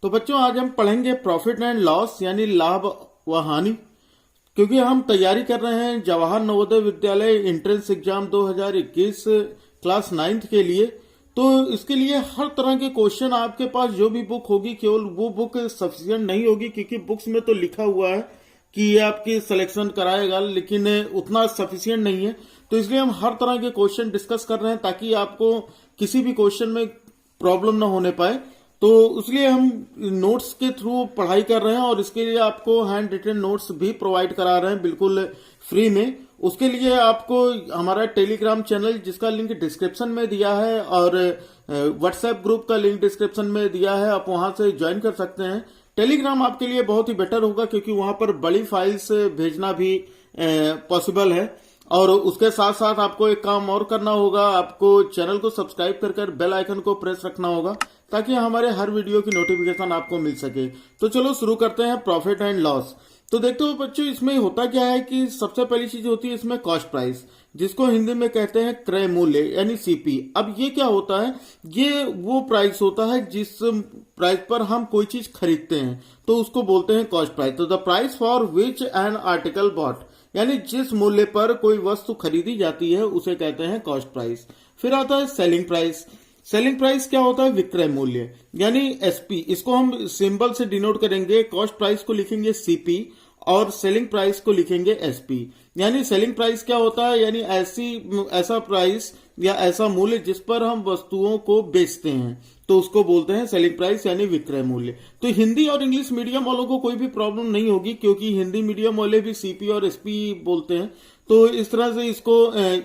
तो बच्चों आज हम पढ़ेंगे प्रॉफिट एंड लॉस यानी लाभ व हानि, क्योंकि हम तैयारी कर रहे हैं Jawahar Navodaya Vidyalaya entrance exam 2021 class 9th के लिए। तो इसके लिए हर तरह के क्वेश्चन आपके पास जो भी बुक होगी, केवल वो बुक सफिशिएंट नहीं होगी, क्योंकि बुक्स में तो लिखा हुआ है कि ये आपकी सिलेक्शन कराएगा, लेकिन उतना सफिशिएंट नहीं है। तो इसलिए हम हर तरह के क्वेश्चन डिस्कस कर रहे हैं ताकि आपको किसी भी क्वेश्चन में प्रॉब्लम ना होने पाए। तो इसलिए हम नोट्स के थ्रू पढ़ाई कर रहे हैं और इसके लिए आपको हैंड रिटन नोट्स भी प्रोवाइड करा रहे हैं बिल्कुल फ्री में। उसके लिए आपको हमारा टेलीग्राम चैनल, जिसका लिंक डिस्क्रिप्शन में दिया है, और व्हाट्सएप ग्रुप का लिंक डिस्क्रिप्शन में दिया है, आप वहां से ज्वाइन कर सकते हैं। टेलीग्राम आपके लिए बहुत ही बेटर होगा क्योंकि वहां पर बड़ी फाइल्स भेजना भी पॉसिबल है। और उसके साथ साथ आपको एक काम और करना होगा, आपको चैनल को सब्सक्राइब कर बेल आइकन को प्रेस रखना होगा ताकि हमारे हर वीडियो की नोटिफिकेशन आपको मिल सके। तो चलो शुरू करते हैं प्रॉफिट एंड लॉस। तो देखते हो बच्चों, इसमें होता क्या है कि सबसे पहली चीज होती है इसमें कॉस्ट प्राइस, जिसको हिंदी में कहते हैं क्रय मूल्य यानी सीपी। अब ये क्या होता है, ये वो प्राइस होता है जिस प्राइस पर हम कोई चीज खरीदते हैं, तो उसको बोलते हैं कॉस्ट प्राइस। तो the price for which an article bought, यानी जिस मूल्य पर कोई वस्तु खरीदी जाती है उसे कहते हैं कॉस्ट प्राइस। फिर आता है सेलिंग प्राइस। सेलिंग प्राइस क्या होता है, विक्रय मूल्य यानी एसपी। इसको हम सिंबल से डिनोट करेंगे, कॉस्ट प्राइस को लिखेंगे सीपी और सेलिंग प्राइस को लिखेंगे एसपी। यानी सेलिंग प्राइस क्या होता है, यानी ऐसा प्राइस या ऐसा मूल्य जिस पर हम वस्तुओं को बेचते हैं, तो उसको बोलते हैं सेलिंग प्राइस यानी विक्रय मूल्य। तो हिंदी और इंग्लिश मीडियम वालों को कोई भी प्रॉब्लम नहीं होगी, क्योंकि हिंदी मीडियम वाले भी सीपी और एसपी बोलते हैं। तो इस तरह से इसको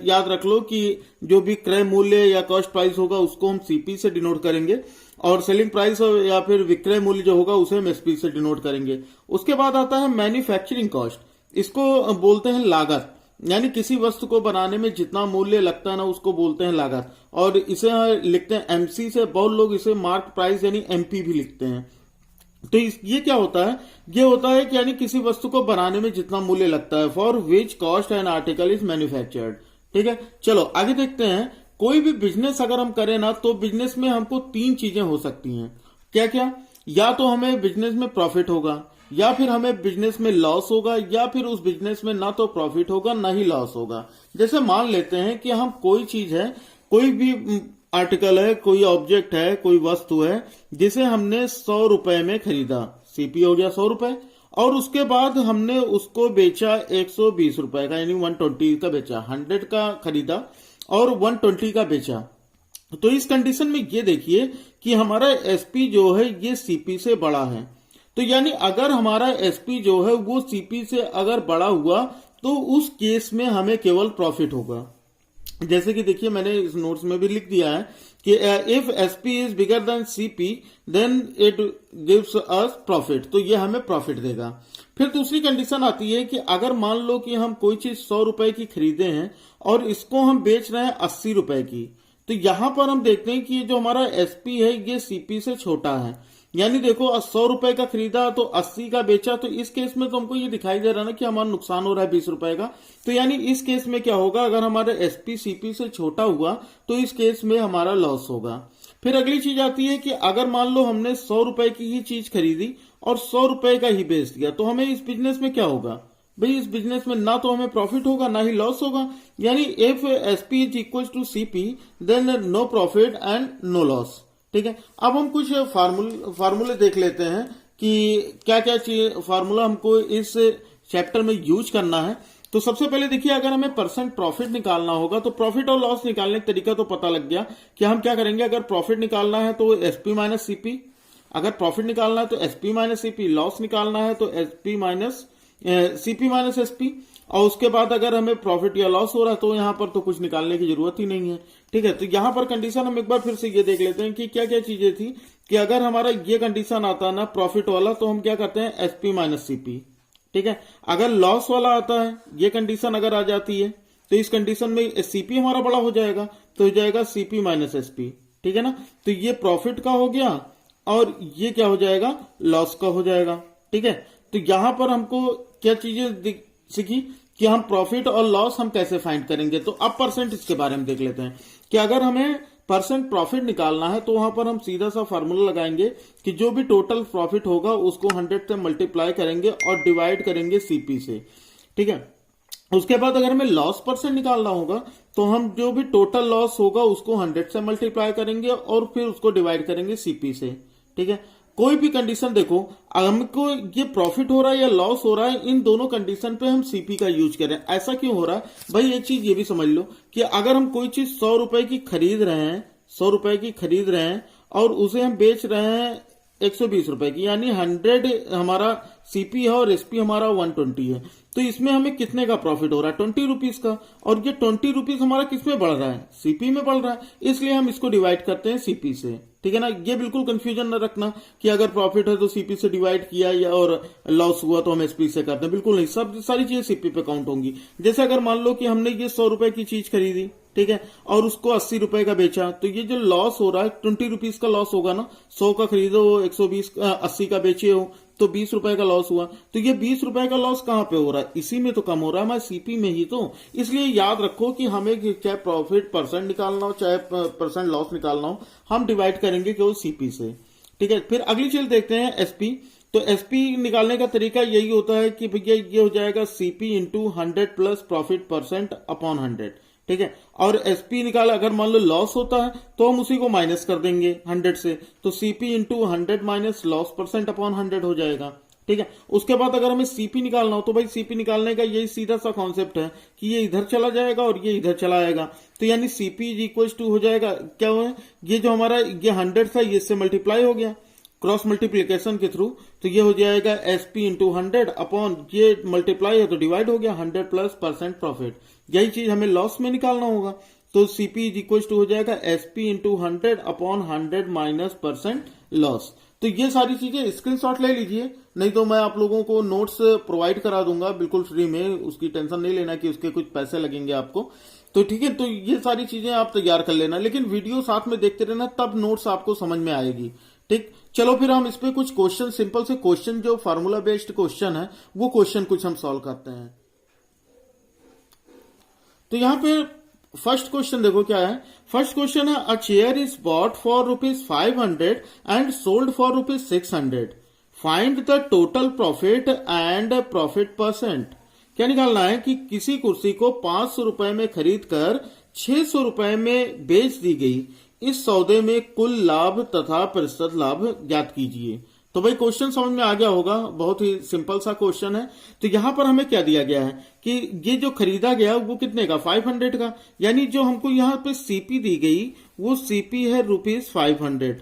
याद रख लो कि जो भी क्रय मूल्य या कॉस्ट प्राइस होगा उसको हम सीपी से डिनोट करेंगे, और सेलिंग प्राइस या फिर विक्रय मूल्य जो होगा उसे हम एसपी से डिनोट करेंगे। उसके बाद आता है मैन्युफैक्चरिंग कॉस्ट। इसको बोलते हैं लागत, यानी किसी वस्तु को बनाने में जितना मूल्य लगता है ना, उसको बोलते हैं लागत। और इसे लिखते हैं एमसी से, बहुत लोग इसे मार्क प्राइस यानी एमपी भी लिखते हैं। तो ये क्या होता है, ये होता है कि यानी किसी वस्तु को बनाने में जितना मूल्य लगता है, for which cost an article is manufactured. ठीक है, चलो आगे देखते हैं। कोई भी बिजनेस अगर हम करें ना, तो बिजनेस में हमको 3 चीजें हो सकती हैं। क्या क्या, या तो हमें बिजनेस में प्रॉफिट होगा, या फिर हमें बिजनेस में लॉस होगा, या फिर उस बिजनेस में ना तो प्रॉफिट होगा ना ही लॉस होगा। जैसे मान लेते हैं कि हम कोई चीज है, कोई भी आर्टिकल है, कोई ऑब्जेक्ट है, कोई वस्तु है, जिसे हमने 100 रुपए में खरीदा, सीपी हो गया 100 रुपए, और उसके बाद हमने उसको बेचा 120 रुपए का, यानी 120 का बेचा। 100 का खरीदा और 120 का बेचा। तो इस कंडीशन में ये देखिए कि हमारा एसपी जो है ये सीपी से बड़ा है। तो यानी अगर हमारा एसपी जो है वो सीपी से अगर बड़ा हुआ, तो उस केस में हमें केवल प्रॉफिट होगा। जैसे कि देखिए, मैंने इस नोट्स में भी लिख दिया है कि if SP is bigger than CP then it gives us profit, तो ये हमें प्रॉफिट देगा। फिर दूसरी कंडीशन आती है कि अगर मान लो कि हम कोई चीज 100 रुपए की खरीदे हैं और इसको हम बेच रहे हैं 80 रुपए की, तो यहां पर हम देखते हैं कि ये जो हमारा एसपी है ये सीपी से छोटा है। यानी देखो, 100 रुपए का खरीदा तो 80 का बेचा, तो इस केस में तो हमको ये दिखाई दे रहा है ना कि हमारा नुकसान हो रहा है 20 रुपए का। तो यानी इस केस में क्या होगा, अगर हमारा एसपी सीपी से छोटा हुआ तो इस केस में हमारा लॉस होगा। फिर अगली चीज आती है कि अगर मान लो हमने 100 रुपए की ही चीज खरीदी और 100 रुपए का ही बेच दिया, तो हमें इस बिजनेस में क्या होगा भाई, इस बिजनेस में ना तो हमें प्रॉफिट होगा ना ही लॉस होगा। यानी if SP is equal to CP then no profit and no loss. ठीक है, अब हम कुछ फार्मूले देख लेते हैं कि क्या क्या फार्मूला हमको इस चैप्टर में यूज करना है। तो सबसे पहले देखिए, अगर हमें परसेंट प्रॉफिट निकालना होगा तो प्रॉफिट और लॉस निकालने का तरीका तो पता लग गया कि हम क्या करेंगे। अगर प्रॉफिट निकालना है तो एसपी माइनस सीपी, अगर प्रॉफिट निकालना है तो एसपी माइनस सीपी, लॉस निकालना है तो SP minus CP minus SP. और उसके बाद अगर हमें प्रॉफिट या लॉस हो रहा है तो यहां पर तो कुछ निकालने की जरूरत ही नहीं है। ठीक है, तो यहां पर कंडीशन हम एक बार फिर से ये देख लेते हैं कि क्या क्या चीजें थी। कि अगर हमारा ये कंडीशन आता ना प्रॉफिट वाला, तो हम क्या करते हैं एसपी माइनस सीपी। ठीक है, अगर लॉस वाला आता है, ये कंडीशन अगर आ जाती है, तो इस कंडीशन में सीपी हमारा बड़ा हो जाएगा, तो हो जाएगा सीपी माइनस एसपी। ठीक है ना, तो ये प्रॉफिट का हो गया और ये क्या हो जाएगा, लॉस का हो जाएगा। ठीक है, तो यहां पर हमको क्या चीजें सीखी कि हम प्रॉफिट और लॉस हम कैसे फाइंड करेंगे। तो अब परसेंट इसके बारे में देख लेते हैं कि अगर हमें परसेंट प्रॉफिट निकालना है तो वहां पर हम सीधा सा फार्मूला लगाएंगे कि जो भी टोटल प्रॉफिट होगा उसको 100 से मल्टीप्लाई करेंगे और डिवाइड करेंगे सीपी से। ठीक है, उसके बाद अगर हमें लॉस परसेंट निकालना होगा तो हम जो भी टोटल लॉस होगा उसको 100 से मल्टीप्लाई करेंगे और फिर उसको डिवाइड करेंगे सीपी से। ठीक है, कोई भी कंडीशन देखो, हमको ये प्रॉफिट हो रहा है या लॉस हो रहा है, इन दोनों कंडीशन पे हम सीपी का यूज करें। ऐसा क्यों हो रहा है भाई, एक चीज ये भी समझ लो कि अगर हम कोई चीज 100 रुपए की खरीद रहे हैं, 100 रुपए की खरीद रहे हैं और उसे हम बेच रहे हैं 120 रुपए की, यानी 100 हमारा सीपी है और एसपी हमारा 120 है, तो इसमें हमें कितने का प्रॉफिट हो रहा है, 20 रुपीज का। और ये 20 रुपीज हमारा किसमें बढ़ रहा है, सीपी में बढ़ रहा है, इसलिए हम इसको डिवाइड करते हैं सीपी से। ठीक है ना, ये बिल्कुल कंफ्यूजन न रखना कि अगर प्रॉफिट है तो सीपी से डिवाइड किया या और लॉस हुआ तो हम एसपी से करते हैं, बिल्कुल नहीं, सब सारी चीजें सीपी पे काउंट होंगी। जैसे अगर मान लो कि हमने ये 100 रुपए की चीज खरीदी, ठीक है, और उसको 80 रुपए का बेचा, तो ये जो लॉस हो रहा है 20 रुपीज का लॉस होगा ना। 100 का खरीदो, 80 का बेचे हो तो 20 रुपए का लॉस हुआ। तो ये 20 रुपए का लॉस कहां पे हो रहा है, इसी में तो कम हो रहा है हमारे सीपी में ही। तो इसलिए याद रखो कि हमें चाहे प्रॉफिट परसेंट निकालना हो चाहे परसेंट लॉस निकालना हो, हम डिवाइड करेंगे केवल सीपी से। ठीक है, फिर अगली चीज देखते हैं एसपी। तो एसपी निकालने का तरीका यही होता है कि भैया ये हो जाएगा CP into 100 plus profit percent upon 100। ठीक है, और एसपी निकाला, अगर मान लो लॉस होता है तो हम उसी को माइनस कर देंगे 100 से, तो CP into 100 minus loss percent upon 100 हो जाएगा। ठीक है, उसके बाद अगर हमें सीपी निकालना हो तो भाई सीपी निकालने का यही सीधा सा कॉन्सेप्ट है कि ये इधर चला जाएगा और ये इधर चला आएगा, तो यानी सीपी इज इक्वल टू हो जाएगा क्या हुआ, ये जो हमारा ये 100 था ये इससे मल्टीप्लाई हो गया क्रॉस मल्टीप्लीकेशन के थ्रू, तो ये हो जाएगा एसपी इंटू 100 अपॉन ये मल्टीप्लाई है तो डिवाइड हो गया 100 प्लस परसेंट प्रॉफिट। यही चीज हमें लॉस में निकालना होगा, तो सीपी इज इक्वल टू हो जाएगा SP into 100 upon 100 minus percent loss. तो ये सारी चीजें स्क्रीनशॉट ले लीजिए, नहीं तो मैं आप लोगों को नोट्स प्रोवाइड करा दूंगा बिल्कुल फ्री में, उसकी टेंशन नहीं लेना कि उसके कुछ पैसे लगेंगे आपको। तो ठीक है, तो ये सारी चीजें आप तैयार कर लेना, लेकिन वीडियो साथ में देखते रहना, तब नोट्स आपको समझ में आएगी। ठीक, चलो फिर हम इस पे कुछ क्वेश्चन, सिंपल से क्वेश्चन जो फार्मूला बेस्ड क्वेश्चन है वो क्वेश्चन कुछ हम सॉल्व करते हैं। तो यहां पे फर्स्ट क्वेश्चन देखो क्या है। फर्स्ट क्वेश्चन है a chair is bought for ₹500 and sold for ₹600, find the total profit and profit percent. क्या निकालना है कि किसी कुर्सी को 500 रुपए में खरीद कर 600 रुपए में बेच दी गई, इस सौदे में कुल लाभ तथा प्रतिशत लाभ ज्ञात कीजिए। तो भाई क्वेश्चन समझ में आ गया होगा, बहुत ही सिंपल सा क्वेश्चन है। तो यहां पर हमें क्या दिया गया है कि ये जो खरीदा गया वो कितने का, 500 का, यानी जो हमको यहाँ पे सीपी दी गई वो सीपी है ₹500।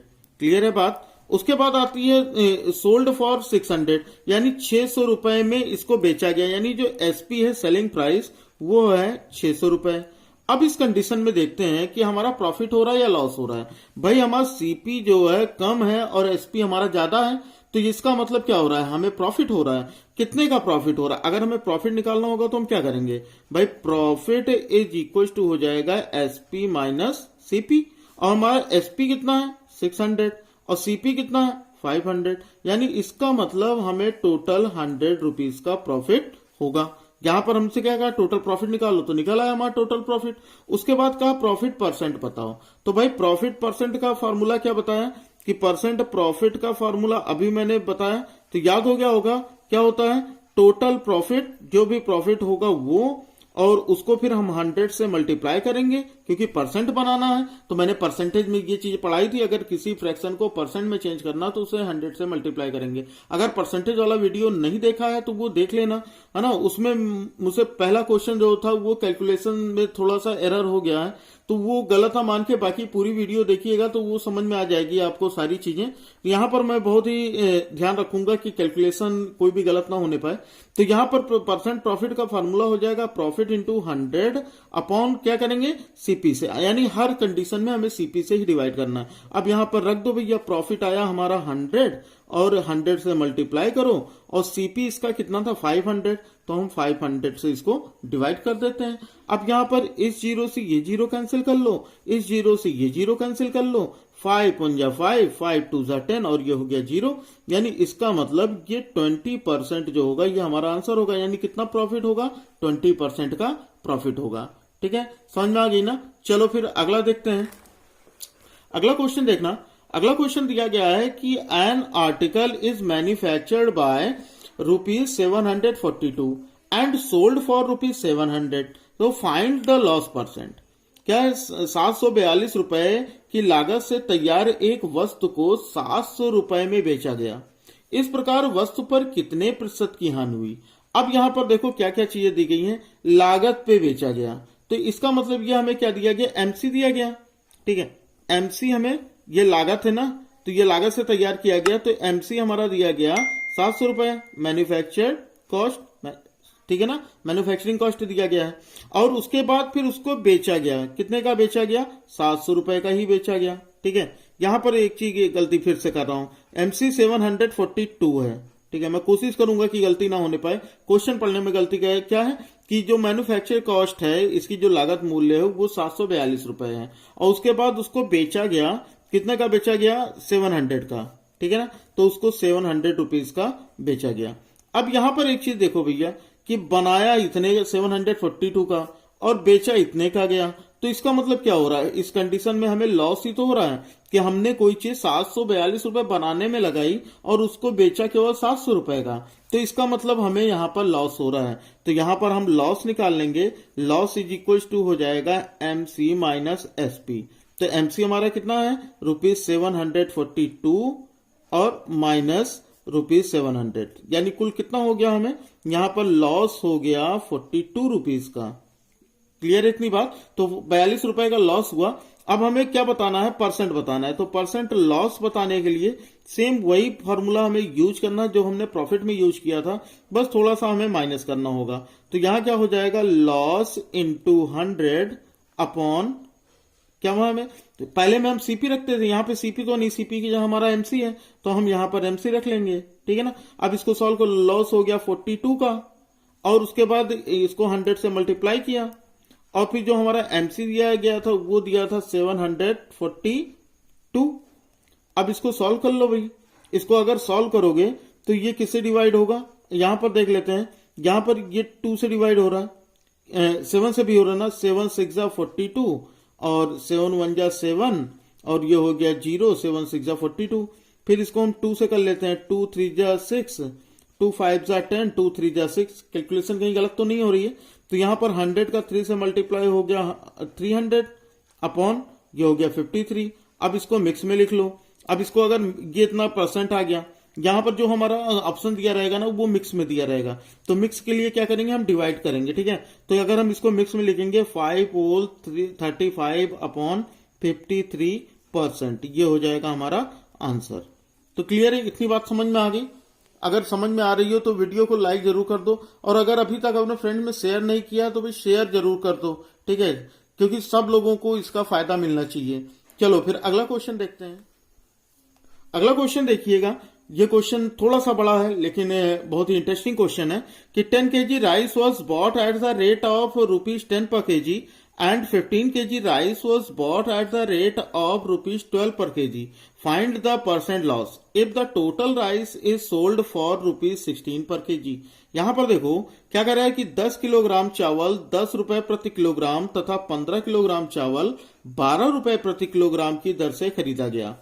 क्लियर है बात। उसके बाद आती है सोल्ड फॉर 600, यानी 600 रुपए में इसको बेचा गया, यानी जो एसपी है सेलिंग प्राइस वो है 600 रुपए। अब इस कंडीशन में देखते हैं कि हमारा प्रॉफिट हो रहा है या लॉस हो रहा है। भाई हमारा सीपी जो है कम है और एसपी हमारा ज्यादा है, तो इसका मतलब क्या हो रहा है, हमें प्रॉफिट हो रहा है। कितने का प्रॉफिट हो रहा है, अगर हमें प्रॉफिट निकालना होगा तो हम क्या करेंगे भाई, प्रॉफिट इज इक्वल टू हो जाएगा एसपी माइनस सीपी, और हमारा एसपी कितना है 600 और सीपी कितना है 500, यानी इसका मतलब हमें टोटल 100 रुपीज का प्रॉफिट होगा। यहां पर हमसे क्या कहा, टोटल प्रॉफिट निकालो, तो निकल आया हमारा टोटल प्रॉफिट। उसके बाद कहा प्रॉफिट परसेंट बताओ, तो भाई प्रॉफिट परसेंट का फॉर्मूला क्या बताया कि परसेंट प्रॉफिट का फॉर्मूला अभी मैंने बताया, तो याद हो गया होगा क्या होता है, टोटल प्रॉफिट, जो भी प्रॉफिट होगा वो, और उसको फिर हम 100 से मल्टीप्लाई करेंगे क्योंकि परसेंट बनाना है। तो मैंने परसेंटेज में ये चीज पढ़ाई थी, अगर किसी फ्रैक्शन को परसेंट में चेंज करना तो उसे 100 से मल्टीप्लाई करेंगे। अगर परसेंटेज वाला वीडियो नहीं देखा है तो वो देख लेना, है ना। उसमें मुझे पहला क्वेश्चन जो था वो कैलकुलेशन में थोड़ा सा एरर हो गया है, तो वो गलत है मान के बाकी पूरी वीडियो देखिएगा तो वो समझ में आ जाएगी आपको सारी चीजें। यहाँ पर मैं बहुत ही ध्यान रखूंगा कि कैलकुलेशन कोई भी गलत ना होने पाए। तो यहाँ पर परसेंट प्रॉफिट का फार्मूला हो जाएगा प्रॉफिट इंटू 100 अपॉन क्या करेंगे सीपी से, यानी हर कंडीशन में हमें सीपी से ही डिवाइड करना है। अब यहाँ पर रख दो भैया, प्रॉफिट आया हमारा 100 और 100 से मल्टीप्लाई करो, और सीपी इसका कितना था 500, तो हम 500 से इसको डिवाइड कर देते हैं। अब यहाँ पर इस जीरो से ये जीरो कैंसिल कर लो, इस जीरो से ये जीरो कैंसिल कर लो, 5 1 जा 5, 5 2 जा 10, और ये हो गया 0, यानी इसका मतलब ये 20% जो होगा ये हमारा आंसर होगा, यानी कितना प्रॉफिट होगा 20% का प्रॉफिट होगा। ठीक है, समझ में आ गई ना। चलो फिर अगला देखते हैं। अगला क्वेश्चन देखना। अगला क्वेश्चन दिया गया है कि an article is manufactured by ₹742 and sold for ₹700, तो फाइंड द लॉस परसेंट। क्या है, 742 रुपए की लागत से तैयार एक वस्तु को 700 रुपए में बेचा गया। इस प्रकार वस्तु पर कितने प्रतिशत की हानि हुई। अब यहां पर देखो क्या क्या चीजें दी गई हैं। लागत पे बेचा गया, तो इसका मतलब ये हमें क्या दिया गया, एमसी दिया गया। ठीक है, एमसी हमें, ये लागत है ना, तो ये लागत से तैयार किया गया, तो एमसी हमारा दिया गया 700 रुपए, मैन्युफैक्चर कॉस्ट, ठीक है ना, मैन्युफैक्चरिंग कॉस्ट दिया गया है। और उसके बाद फिर उसको बेचा गया, कितने का बेचा गया, 700 रुपए का ही बेचा गया। ठीक है, यहां पर एक चीज गलती फिर से कर रहा हूं, एमसी 742 है। ठीक है, मैं कोशिश करूंगा कि गलती ना होने पाए। क्वेश्चन पढ़ने में गलती क्या है कि जो मैन्युफैक्चर कॉस्ट है, इसकी जो लागत मूल्य है वो 742 रुपए है, और उसके बाद उसको बेचा गया, कितने का बेचा गया, 700 का। ठीक है ना, तो उसको 700 रुपीज का बेचा गया। अब यहां पर एक चीज देखो भैया कि बनाया इतने 742 का और बेचा इतने का गया, तो इसका मतलब क्या हो रहा है, इस कंडीशन में हमें लॉस ही तो हो रहा है कि हमने कोई चीज 742 रुपए बनाने में लगाई और उसको बेचा केवल 700 रुपए का, तो इसका मतलब हमें यहां पर लॉस हो रहा है। तो यहां पर हम लॉस निकाल लेंगे, लॉस इज इक्वल टू हो जाएगा एमसी माइनस एसपी। तो एमसी हमारा कितना है, ₹742 और माइनस ₹700, यानी कुल कितना हो गया, हमें यहां पर लॉस हो गया 42 रुपीज का। क्लियर है इतनी बात, तो 42 रुपए का लॉस हुआ। अब हमें क्या बताना है, परसेंट बताना है, तो परसेंट लॉस बताने के लिए सेम वही फॉर्मूला हमें यूज करना जो हमने प्रॉफिट में यूज किया था, बस थोड़ा सा हमें माइनस करना होगा। तो यहां क्या हो जाएगा, लॉस इंटू 100 अपॉन क्या हुआ हमें, तो पहले में हम सीपी रखते थे, यहाँ पे सीपी तो नहीं, सीपी की जो हमारा एमसी है, तो हम यहाँ पर एमसी रख लेंगे। ठीक है ना, अब इसको सॉल्व कर, लॉस हो गया 42 का, और उसके बाद इसको 100 से मल्टीप्लाई किया, और फिर जो हमारा एमसी दिया गया था वो दिया था 742। अब इसको सॉल्व कर लो भाई, इसको अगर सॉल्व करोगे तो ये किससे डिवाइड होगा, यहां पर देख लेते हैं, यहां पर ये 2 से डिवाइड हो रहा है, 7 से भी हो रहा है ना, 7 6 जा 42 और 7 1 जा 7 और ये हो गया 0, 7 6 जा 42। फिर इसको हम 2 से कर लेते हैं, 2 3 जा 6, 2 5 जा 10, 2 3 जा 6। कैलकुलेशन कहीं गलत तो नहीं हो रही है, तो यहां पर 100 का 3 से मल्टीप्लाई हो गया 300 अपॉन ये हो गया 53। अब इसको मिक्स में लिख लो। अब इसको अगर ये इतना परसेंट आ गया, यहां पर जो हमारा ऑप्शन दिया रहेगा ना वो मिक्स में दिया रहेगा, तो मिक्स के लिए क्या करेंगे, हम डिवाइड करेंगे। ठीक है, तो अगर हम इसको मिक्स में लिखेंगे 5 होल 35 अपॉन 53%, ये हो जाएगा हमारा आंसर। तो क्लियर है, इतनी बात समझ में आ गई। अगर समझ में आ रही हो तो वीडियो को लाइक जरूर कर दो, और अगर अभी तक अपने फ्रेंड में शेयर नहीं किया तो भी शेयर जरूर कर दो। ठीक है, क्योंकि सब लोगों को इसका फायदा मिलना चाहिए। चलो फिर अगला क्वेश्चन देखते हैं। अगला क्वेश्चन देखिएगा, ये क्वेश्चन थोड़ा सा बड़ा है लेकिन बहुत ही इंटरेस्टिंग क्वेश्चन है कि 10 kg rice was bought at the rate of ₹10 per kg and 15 kg rice was bought at the rate of ₹12 per kg. Find the percent loss if the total rice is sold for ₹16 per kg. यहां पर देखो क्या कर रहा है कि 10 kilogram चावल 10 रुपए प्रति किलोग्राम तथा 15 किलोग्राम चावल 12 रुपए प्रति किलोग्राम की दर से खरीदा गया।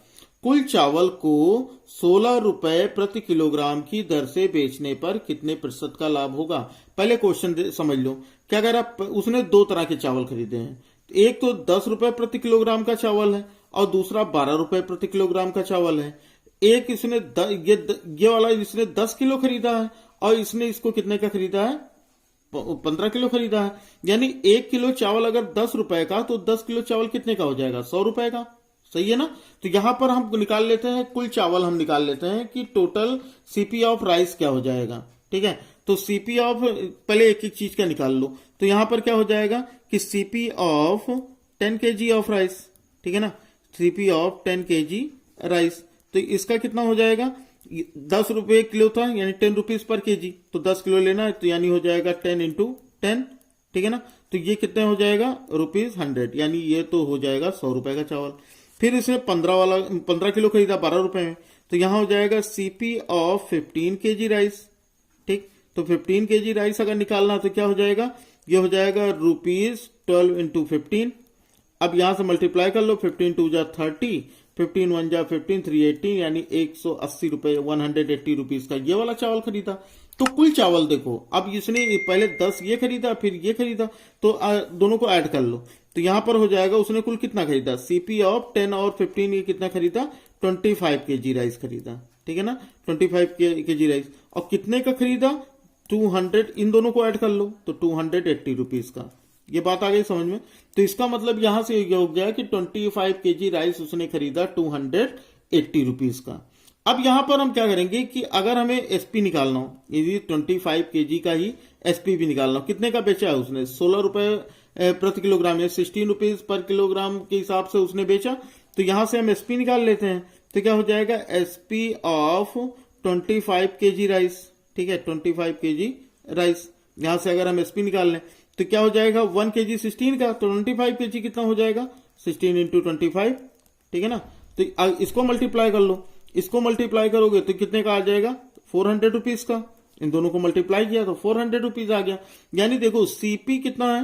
कुल चावल को 16 रुपए प्रति किलोग्राम की दर से बेचने पर कितने प्रतिशत का लाभ होगा। पहले क्वेश्चन समझ लो, क्या कह रहा, उसने 2 तरह के चावल खरीदे हैं, एक तो 10 रुपए प्रति किलोग्राम का चावल है और दूसरा 12 रुपए प्रति किलोग्राम का चावल है। एक इसने ये वाला इसने 10 किलो खरीदा है और इसने इसको कितने का खरीदा है, 15 किलो खरीदा है। यानी 1 किलो चावल अगर 10 रुपए का, तो 10 किलो चावल कितने का हो जाएगा, 100 रुपए का। सही है ना, तो यहां पर हम निकाल लेते हैं कुल चावल, हम निकाल लेते हैं कि टोटल सीपी ऑफ राइस क्या हो जाएगा। ठीक है, तो सीपी ऑफ, पहले एक एक चीज का निकाल लो, तो यहां पर क्या हो जाएगा कि CP of 10 kg of rice, ठीक है ना, सीपी ऑफ 10 kg राइस, तो इसका कितना हो जाएगा, 10 रुपए किलो था यानी 10 रुपीज पर केजी, तो 10 किलो लेना है, तो यानी हो जाएगा 10 into 10। ठीक है ना, तो ये कितने हो जाएगा, ₹100, यानी ये तो हो जाएगा 100 रुपए का चावल। फिर इसने 15 किलो खरीदा 12 रुपए में, तो यहां हो जाएगा सीपी ऑफ 15 kg राइस। ठीक, तो 15 kg राइस अगर निकालना तो क्या हो जाएगा, ये हो जाएगा ₹12 into 15, अब यहां से मल्टीप्लाई कर लो, 15 टू जा 30, 15 1 जा 15, 380 यानी 180 रुपए, 180 रुपीज का ये वाला चावल खरीदा। तो कुल चावल देखो, अब इसने पहले 10 ये खरीदा फिर ये खरीदा, तो दोनों को ऐड कर लो, तो यहां पर हो जाएगा उसने कुल कितना खरीदा, सीपी ऑफ 10 और 15 ये कितना खरीदा, 25 केजी राइस खरीदा, ठीक है ना, 25 केजी राइस। और कितने का खरीदा, 200, इन दोनों को ऐड कर लो तो 280 रुपीज का। ये बात आ गई समझ में। तो इसका मतलब यहां से ये हो गया कि 25 केजी राइस उसने खरीदा 280 रुपीज का। अब यहां पर हम क्या करेंगे कि अगर हमें एसपी निकालना हो, यदि 25 केजी का ही एसपी भी निकालना हो, कितने का बेचा है उसने, 16 रुपए प्रति किलोग्राम या 16 रुपीज पर किलोग्राम के हिसाब से उसने बेचा। तो यहां से हम एसपी निकाल लेते हैं, तो क्या हो जाएगा, एसपी ऑफ 25 केजी राइस, ठीक है, 25 केजी राइस। यहां से अगर हम एसपी निकाल लें तो क्या हो जाएगा, 1 केजी 16 का, तो 25 केजी कितना हो जाएगा, 16 इंटू 25, ठीक है ना। तो इसको मल्टीप्लाई कर लो, इसको मल्टीप्लाई करोगे तो कितने का आ जाएगा, 400 रुपीज का। इन दोनों को मल्टीप्लाई किया तो 400 रुपीज आ गया। यानी देखो सीपी कितना है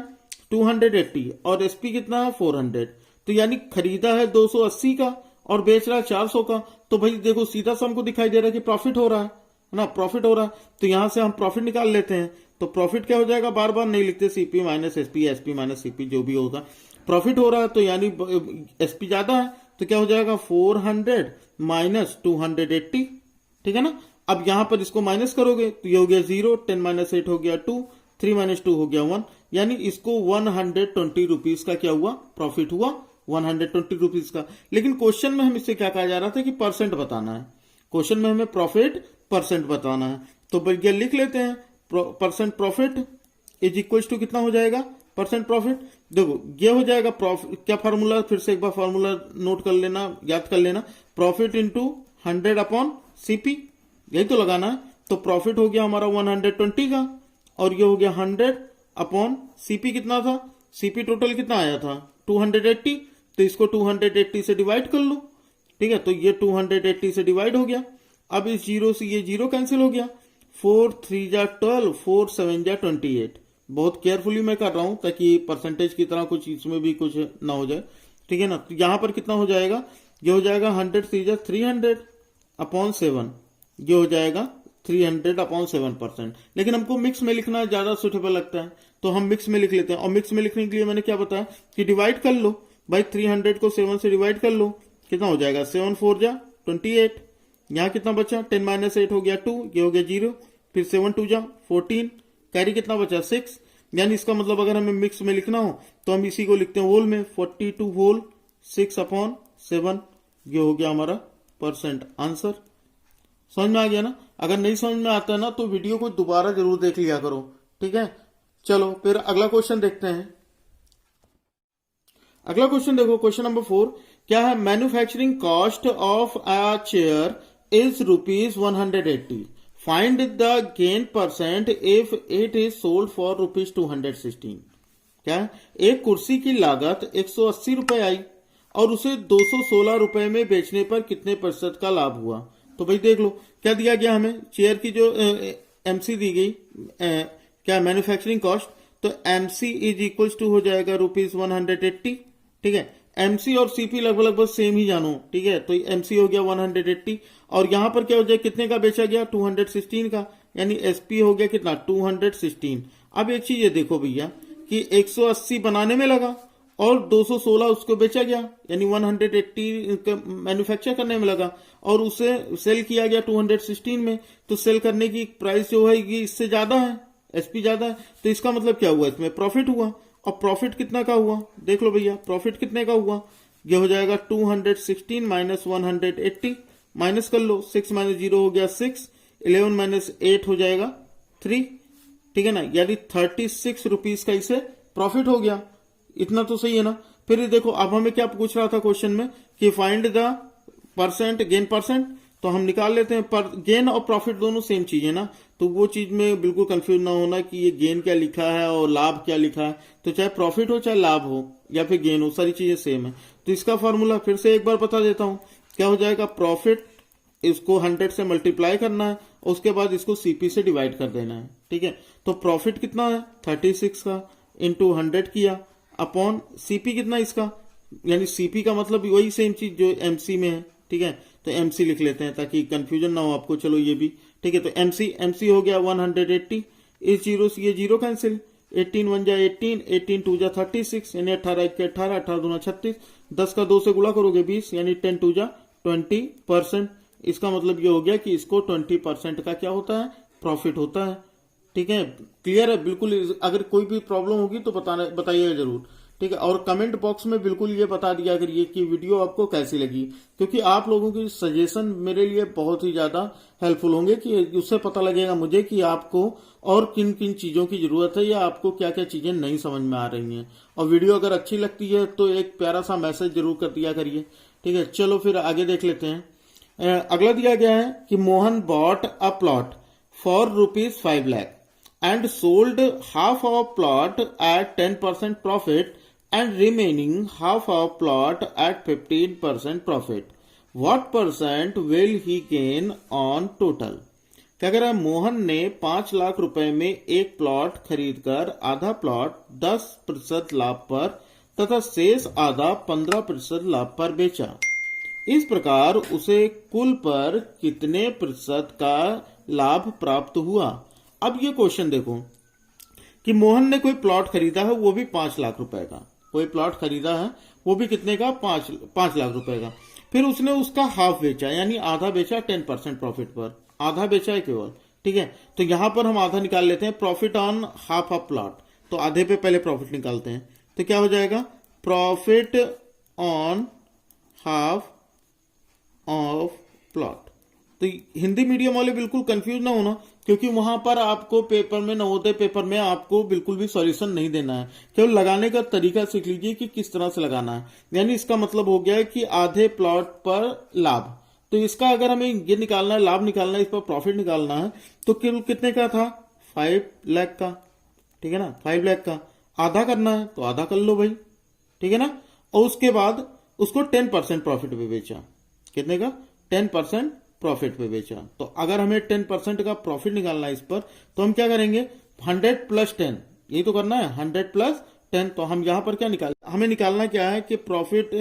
280 और एसपी कितना है 400, तो यानी खरीदा है 280 का और बेच रहा है 400 का। तो भाई देखो सीधा सा हमको दिखाई दे रहा है कि प्रॉफिट हो रहा है ना, प्रॉफिट हो रहा है। तो यहां से हम प्रॉफिट निकाल लेते हैं, तो प्रॉफिट क्या हो जाएगा, बार बार नहीं लिखते, CP minus SP, SP minus CP, जो भी होगा प्रॉफिट हो रहा है। तो यानी एसपी ज्यादा है तो क्या हो जाएगा, 400 माइनस 280, ठीक है ना। अब यहां पर इसको माइनस करोगे तो ये हो गया 0, 10 माइनस 8 हो गया 2, 3 माइनस 2 हो गया 1, यानी इसको 120 रुपीज का क्या हुआ, प्रॉफिट हुआ 120 रुपीज का। लेकिन क्वेश्चन में हम इससे क्या कहा जा रहा था कि परसेंट बताना है, क्वेश्चन में हमें प्रॉफिट परसेंट बताना है। तो भैया लिख लेते हैं, percent profit is equal to कितना हो जाएगा, परसेंट प्रॉफिट। देखो ये हो जाएगा प्रॉफिट, क्या फार्मूला, फिर से एक बार फार्मूला नोट कर लेना, याद कर लेना, प्रॉफिट इंटू 100 अपॉन सीपी, यही तो लगाना है। तो प्रॉफिट हो गया हमारा 120 का और ये हो गया 100 अपॉन सीपी, कितना था, सीपी टोटल कितना आया था 280, तो इसको 280 से डिवाइड कर लो, ठीक है। तो ये 280 से डिवाइड हो गया। अब इस जीरो से ये जीरो कैंसिल हो गया, 4 3 जा 12, 4 7 जा 28। बहुत केयरफुली मैं कर रहा हूं ताकि परसेंटेज की तरह कुछ इसमें भी कुछ ना हो जाए, ठीक है ना। तो यहां पर कितना हो जाएगा, ये हो जाएगा 100 3 जा 300 अपॉन 7, ये हो जाएगा 300 अपॉन 7%। लेकिन हमको मिक्स में लिखना ज्यादा सुटेबल लगता है तो हम मिक्स में लिख लेते हैं। और मिक्स में लिखने के लिए मैंने क्या बताया कि डिवाइड कर लो भाई, 300 को 7 से डिवाइड कर लो, कितना हो जाएगा, 7 4 जा 28, यहां कितना बचा, 10 माइनस 8 हो गया 2, ये हो गया 0, फिर 7 2 जा 14, कैरी कितना बचा 6। यानी इसका मतलब अगर हमें मिक्स में लिखना हो तो हम इसी को लिखते हैं होल में, 42 होल 6 अपॉन 7, ये हो गया हमारा परसेंट आंसर। समझ में आ गया ना। अगर नहीं समझ में आता है ना तो वीडियो को दोबारा जरूर देख लिया करो, ठीक है। चलो फिर अगला क्वेश्चन देखते हैं। अगला क्वेश्चन देखो, क्वेश्चन नंबर 4 क्या है, manufacturing cost of a chair is ₹180, find the gain percent if it is sold for ₹216। क्या है, एक कुर्सी की लागत 180 रुपए आई और उसे 216 रुपए में बेचने पर कितने प्रतिशत का लाभ हुआ। तो भाई देख लो क्या दिया गया हमें, चेयर की जो एमसी दी गई, क्या मैन्युफैक्चरिंग कॉस्ट, तो एमसी इज इक्वल टू हो जाएगा ₹180, ठीक है। एमसी और सीपी लगभग सेम ही जानो, ठीक है। तो एमसी हो गया 180 और यहां पर क्या हो जाए, कितने का बेचा गया 216 का, यानी एसपी हो गया कितना 216। अब एक चीज ये देखो भैया कि 180 बनाने में लगा और 216 उसको बेचा गया, यानी 180 मैन्युफैक्चर करने में लगा और उसे सेल किया गया 216 में। तो सेल करने की प्राइस जो है ये इससे ज्यादा है, एसपी ज्यादा है, तो इसका मतलब क्या हुआ, इसमें प्रॉफिट हुआ। और प्रॉफिट कितना का हुआ, देख लो भैया प्रॉफिट कितने का हुआ, ये हो जाएगा 216 माइनस 180, माइनस कर लो, 6 माइनस 0 हो गया 6, 11 माइनस 8 हो जाएगा 3, ठीक है ना, यानी 36 रुपीज का इसे प्रॉफिट हो गया। इतना तो सही है ना। फिर देखो अब हमें क्या पूछ रहा था क्वेश्चन में कि find the percent, gain percent, तो हम निकाल लेते हैं। पर गेन और प्रॉफिट दोनों सेम चीज है ना, तो वो चीज में बिल्कुल कंफ्यूज ना होना कि ये गेन क्या लिखा है और लाभ क्या लिखा है। तो चाहे प्रॉफिट हो चाहे लाभ हो या फिर गेन हो, सारी चीजें सेम है। तो इसका फॉर्मूला फिर से एक बार बता देता हूं, क्या हो जाएगा, प्रॉफिट इसको 100 से मल्टीप्लाई करना है और उसके बाद इसको सीपी से डिवाइड कर देना है, ठीक है। तो प्रॉफिट कितना है 36 का इंटू 100 किया अपॉन सीपी कितना इसका यानी सीपी का मतलब वही सेम चीज जो एमसी में है, ठीक है। तो एमसी लिख लेते हैं ताकि कंफ्यूजन ना हो आपको। चलो ये भी ठीक है। तो एमसी हो गया 180। इस जीरो से ये जीरो कैंसिल, 18 1 जा 18, 18 2 जा 36, यानी 18 1 के 18, 18 दूना 36, 10 का 2 से गुणा करोगे 20, यानी 10 2 जा 20%। इसका मतलब ये हो गया कि इसको 20% का क्या होता है, प्रॉफिट होता है। ठीक है, क्लियर है बिल्कुल। अगर कोई भी प्रॉब्लम होगी तो बताइएगा जरूर, ठीक है। और कमेंट बॉक्स में बिल्कुल ये बता दिया अगर ये की वीडियो आपको कैसी लगी, क्योंकि आप लोगों की सजेशन मेरे लिए बहुत ही ज्यादा हेल्पफुल होंगे, कि उससे पता लगेगा मुझे कि आपको और किन किन चीजों की जरूरत है या आपको क्या क्या चीजें नहीं समझ में आ रही हैं। और वीडियो अगर अच्छी लगती है तो एक प्यारा सा मैसेज जरूर कर दिया करिए, ठीक है। चलो फिर आगे देख लेते हैं। अगला दिया गया है कि Mohan bought a plot for ₹5 lakh and sold half of plot at 10% profit and remaining half of plot at 15% profit. What percent will he gain on total? क्या कह रहा है, मोहन ने 5 लाख रुपए में एक प्लॉट खरीदकर आधा प्लॉट 10% लाभ पर तथा शेष आधा 15% लाभ पर बेचा। इस प्रकार उसे कुल पर कितने प्रतिशत का लाभ प्राप्त हुआ। अब ये क्वेश्चन देखो कि मोहन ने कोई प्लॉट खरीदा है, वो भी 5 लाख रुपए का। कोई प्लॉट खरीदा है वो भी कितने का, 5 लाख रुपए का। फिर उसने उसका हाफ बेचा, यानी आधा बेचा 10% प्रॉफिट पर, आधा बेचा है केवल, ठीक है। तो यहां पर हम आधा निकाल लेते हैं, profit on half of plot. तो आधे पे पहले प्रॉफिट निकालते हैं, तो क्या हो जाएगा, profit on half of plot. तो हिंदी मीडियम वाले बिल्कुल कंफ्यूज ना होना, क्योंकि वहां पर आपको पेपर में, नवोदय पेपर में आपको बिल्कुल भी सॉल्यूशन नहीं देना है, केवल लगाने का तरीका सीख लीजिए कि किस तरह से लगाना है। यानी इसका मतलब हो गया है कि आधे प्लॉट पर लाभ। तो इसका अगर हमें ये निकालना है, लाभ निकालना है, इस पर प्रॉफिट निकालना है, तो कितने का था, 5 लाख का, ठीक है ना। 5 लाख का आधा करना है तो आधा कर लो भाई, ठीक है ना। और उसके बाद उसको 10% प्रॉफिट पे बेचा, कितने का, 10% प्रॉफिट पे बेचा। तो अगर हमें 10% का प्रॉफिट निकालना है इस पर, तो हम क्या करेंगे, 100 + 10, यही तो करना है, 100 + 10। तो हम यहां पर क्या हमें निकालना क्या है कि profit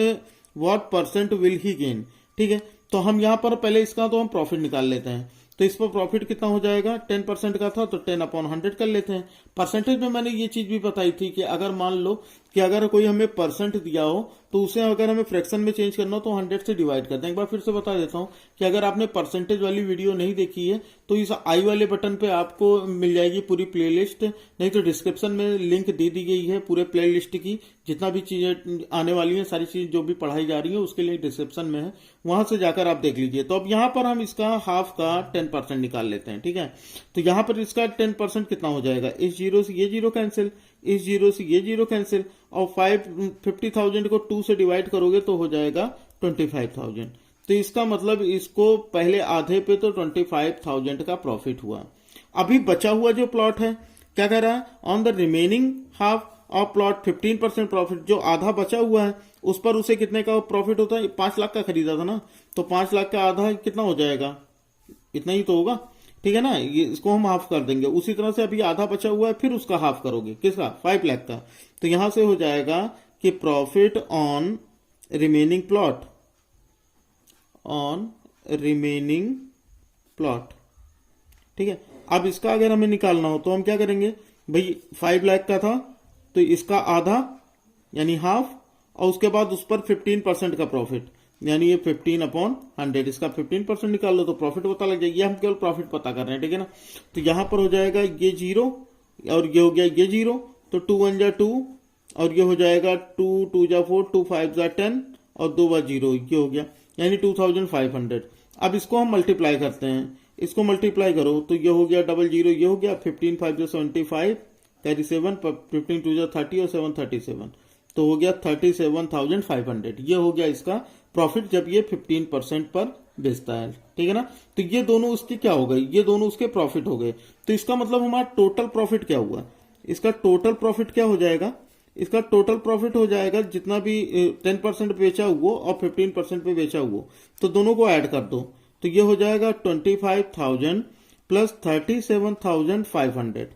what percent will he gain, ठीक है। तो हम यहां पर पहले इसका तो हम प्रॉफिट निकाल लेते हैं। तो इस पर प्रॉफिट कितना हो जाएगा, 10% का था तो 10/100 कर लेते हैं। परसेंटेज में मैंने ये चीज भी बताई थी कि अगर मान लो कि अगर कोई हमें परसेंट दिया हो तो उसे अगर हमें फ्रैक्शन में चेंज करना हो तो 100 से डिवाइड कर दें। एक बार फिर से बता देता हूं कि अगर आपने परसेंटेज वाली वीडियो नहीं देखी है तो इस आई वाले बटन पे आपको मिल जाएगी पूरी प्लेलिस्ट, नहीं तो डिस्क्रिप्शन में लिंक दे दी गई है पूरे प्लेलिस्ट की, जितना भी चीजें आने वाली हैं, सारी चीज जो भी पढ़ाई जा रही है उसके लिंक डिस्क्रिप्शन में है, वहां से जाकर आप देख लीजिए। तो अब यहाँ पर हम इसका हाफ का 10% निकाल लेते हैं, ठीक है। तो यहाँ पर इसका 10% कितना हो जाएगा, इस जीरो से ये जीरो कैंसिल, इस जीरो से ये जीरो कैंसिल, और 50,000 को 2 से डिवाइड करोगे तो हो जाएगा 25,000। तो इसका मतलब इसको पहले आधे पे तो 25,000 का प्रॉफिट हुआ। अभी बचा हुआ जो प्लॉट है क्या कह रहा है, on the remaining half of plot 15% profit, जो आधा बचा हुआ है उस पर उसे कितने का प्रॉफिट होता है, 5 लाख का खरीदा था ना, तो 5 लाख का आधा कितना हो जाएगा, इतना ही तो होगा, ठीक है ना। ये इसको हम हाफ कर देंगे। उसी तरह से अभी आधा बचा हुआ है, फिर उसका हाफ करोगे, किसका, 5 लाख का। तो यहां से हो जाएगा कि profit on remaining plot, on remaining plot, ठीक है। अब इसका अगर हमें निकालना हो तो हम क्या करेंगे भाई, 5 लाख का था तो इसका आधा यानी हाफ, और उसके बाद उस पर 15% का प्रॉफिट, यानी ये 15/100, इसका 15% निकाल लो तो प्रॉफिट पता लग जाएगा। ये हम केवल प्रॉफिट पता कर रहे हैं, ठीक है ना। तो यहां पर हो जाएगा ये जीरो और ये हो गया ये जीरो, तो 2 1 जा 2 और ये हो जाएगा 2 2 जा 4, 2 5 जा 10 और 2 बार 0, ये हो गया, यानी 2500। अब इसको हम मल्टीप्लाई करते हैं, इसको मल्टीप्लाई करो तो ये हो गया 00, ये हो गया 15 5 जा 75, कैरी 7, 15 2 जा 30 और 7 37, तो हो गया 37,500। ये हो गया इसका प्रॉफिट जब ये 15% पर बेचता है, ठीक है ना। तो ये दोनों उसके क्या हो गए, ये दोनों उसके प्रॉफिट हो गए। तो इसका मतलब हमारा टोटल प्रॉफिट क्या हुआ, इसका टोटल प्रॉफिट क्या हो जाएगा, इसका टोटल प्रॉफिट हो जाएगा जितना भी 10% बेचा हुआ और 15% पे बेचा हुआ, तो दोनों को ऐड कर दो तो ये हो जाएगा 25,000 प्लस 37,500।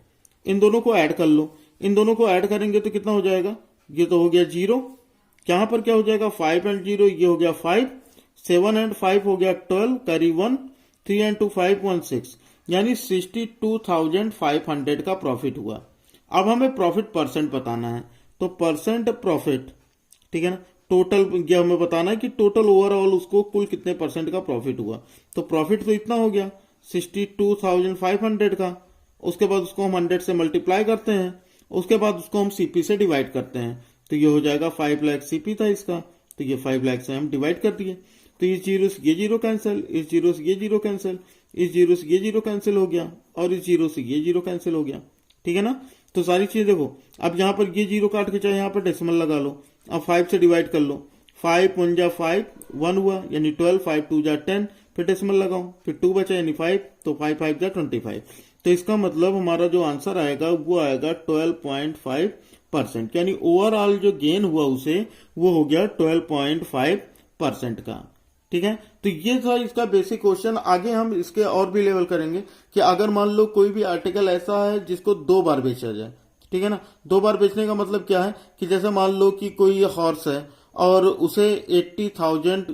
इन दोनों को ऐड कर लो, इन दोनों को ऐड करेंगे तो कितना हो जाएगा, ये तो हो गया 0 यहाँ पर क्या हो जाएगा 5 एंड 0 ये हो गया 5, 7 एंड 5 हो गया 12, कैरी 1, 3 एंड 2 5 1 6, यानी 62,500 का प्रॉफिट हुआ। अब हमें प्रॉफिट परसेंट बताना है, तो परसेंट प्रॉफिट, ठीक है ना, टोटल ये हमें बताना है कि टोटल ओवरऑल उसको कुल कितने परसेंट का प्रॉफिट हुआ। तो प्रॉफिट तो इतना हो गया 62,500 का, उसके बाद उसको हम 100 से मल्टीप्लाई करते हैं, उसके बाद उसको हम सीपी से डिवाइड करते हैं, तो ये हो जाएगा 5 लाख सीपी था इसका, तो ये 5 लाख से हम डिवाइड कर दिए, तो इस जीरो से ये जीरो कैंसिल, इस जीरो से ये जीरो कैंसिल, इस जीरो से ये जीरो कैंसिल हो गया, और इस जीरो से ये जीरो कैंसिल हो गया, ठीक है ना। तो सारी चीज देखो, अब यहाँ पर ये जीरो काट के चाहे यहाँ पर डेसिमल लगा लो, अब 5 से डिवाइड कर लो, 5 1 जा 5 1 हुआ यानी 12, 5 2 जा 10, फिर डेसिमल लगाओ, फिर 2 बचा यानी 5, तो 5 5 जा 25, तो इसका मतलब हमारा जो आंसर आएगा वो आएगा 12.5%, यानी ओवरऑल जो गेन हुआ उसे वो हो गया 12.5% का, ठीक है। तो ये था इसका बेसिक क्वेश्चन। आगे हम इसके और भी लेवल करेंगे कि अगर मान लो कोई भी आर्टिकल ऐसा है जिसको 2 बार बेचा जाए, ठीक है ना, 2 बार बेचने का मतलब क्या है कि जैसे मान लो कि कोई हॉर्स है और उसे 80,000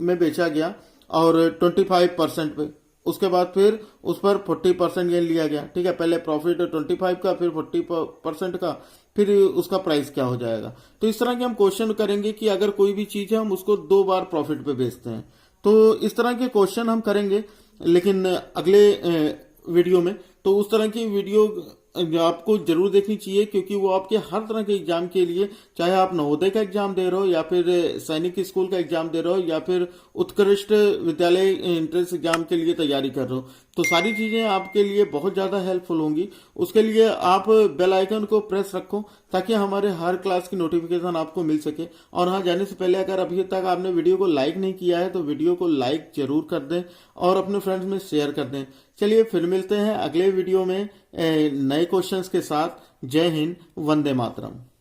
में बेचा गया और 25% पे, उसके बाद फिर उस पर 40% गेन लिया गया, ठीक है, पहले प्रॉफिट 25 का, फिर 40% का, फिर उसका प्राइस क्या हो जाएगा। तो इस तरह के हम क्वेश्चन करेंगे कि अगर कोई भी चीज है हम उसको 2 बार प्रॉफिट पे बेचते हैं, तो इस तरह के क्वेश्चन हम करेंगे, लेकिन अगले वीडियो में। तो उस तरह की वीडियो आपको जरूर देखनी चाहिए, क्योंकि वो आपके हर तरह के एग्जाम के लिए, चाहे आप नवोदय का एग्जाम दे रहे हो या फिर सैनिक स्कूल का एग्जाम दे रहे हो या फिर उत्कृष्ट विद्यालय एंट्रेंस एग्जाम के लिए तैयारी कर रहे हो, तो सारी चीजें आपके लिए बहुत ज्यादा हेल्पफुल होंगी। उसके लिए आप बेल आइकन को प्रेस रखो ताकि हमारे हर क्लास की नोटिफिकेशन आपको मिल सके। और हाँ, जाने से पहले अगर अभी तक आपने वीडियो को लाइक नहीं किया है तो वीडियो को लाइक जरूर कर दें और अपने फ्रेंड्स में शेयर कर दें। चलिए फिर मिलते हैं अगले वीडियो में नए क्वेश्चंस के साथ। जय हिंद, वंदे मातरम।